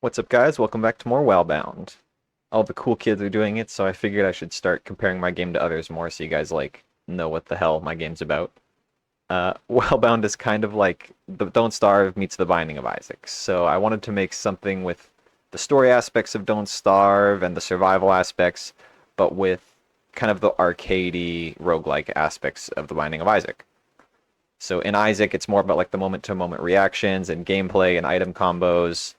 What's up, guys? Welcome back to more Wellbound. All the cool kids are doing it, so I figured I should start comparing my game to others more so you guys, know what the hell my game's about. Wellbound is kind of like the Don't Starve meets The Binding of Isaac. So I wanted to make something with the story aspects of Don't Starve and the survival aspects, but with kind of the arcadey, roguelike aspects of The Binding of Isaac. So in Isaac, it's more about like the moment-to-moment reactions and gameplay and item combos,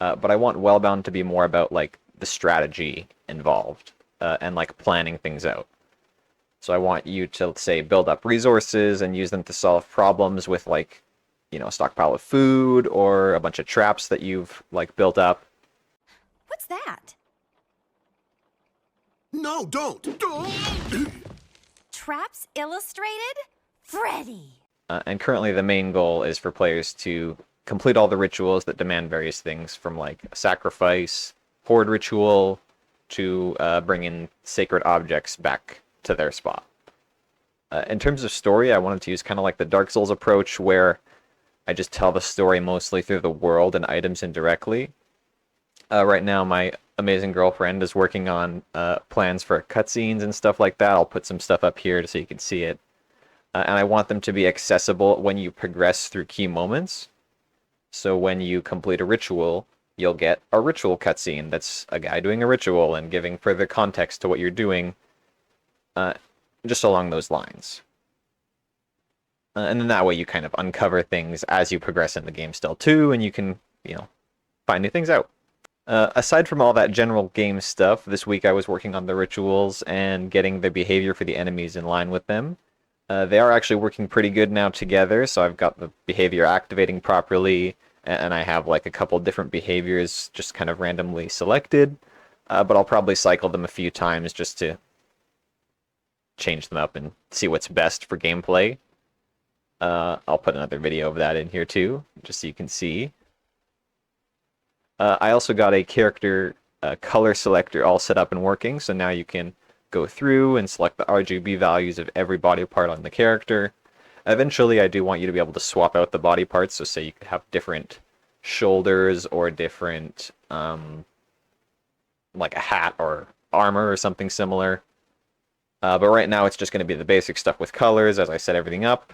but I want Wellbound to be more about like the strategy involved and like planning things out. So I want you to say build up resources and use them to solve problems with like, a stockpile of food or a bunch of traps that you've like built up. What's that? No, don't! Traps Illustrated? Freddy! And currently the main goal is for players to complete all the rituals that demand various things from like a sacrifice, horde ritual, to bring in sacred objects back to their spot. In terms of story, I wanted to use kind of like the Dark Souls approach where I just tell the story mostly through the world and items indirectly. Right now, my amazing girlfriend is working on plans for cutscenes and stuff like that. I'll put some stuff up here so you can see it. And I want them to be accessible when you progress through key moments. So when you complete a ritual, you'll get a ritual cutscene that's a guy doing a ritual and giving further context to what you're doing, just along those lines. And then that way you kind of uncover things as you progress in the game still too, and you can, find new things out. Aside from all that general game stuff, this week I was working on the rituals and getting the behavior for the enemies in line with them. They are actually working pretty good now together, so I've got the behavior activating properly, and I have like a couple different behaviors just kind of randomly selected, but I'll probably cycle them a few times just to change them up and see what's best for gameplay. I'll put another video of that in here too, just so you can see. I also got a character color selector all set up and working, so now you can go through and select the RGB values of every body part on the character. Eventually, I do want you to be able to swap out the body parts, so say you could have different shoulders or different, like a hat or armor or something similar. But right now, it's just going to be the basic stuff with colors as I set everything up.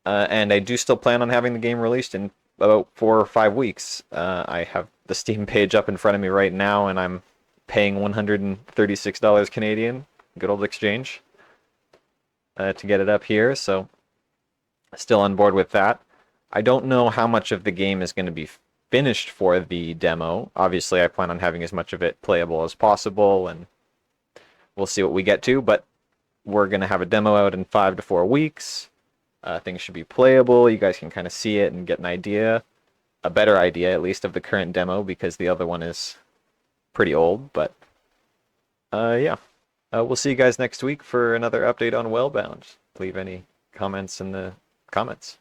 And I do still plan on having the game released in about 4 or 5 weeks. I have the Steam page up in front of me right now, and I'm paying $136 Canadian, good old exchange, to get it up here, so still on board with that. I don't know how much of the game is going to be finished for the demo. Obviously, I plan on having as much of it playable as possible, and we'll see what we get to, but we're going to have a demo out in 5 to 4 weeks. Things should be playable. You guys can kind of see it and get an idea, a better idea at least, of the current demo, because the other one is pretty old, but yeah. We'll see you guys next week for another update on Wellbound. Leave any comments in the comments.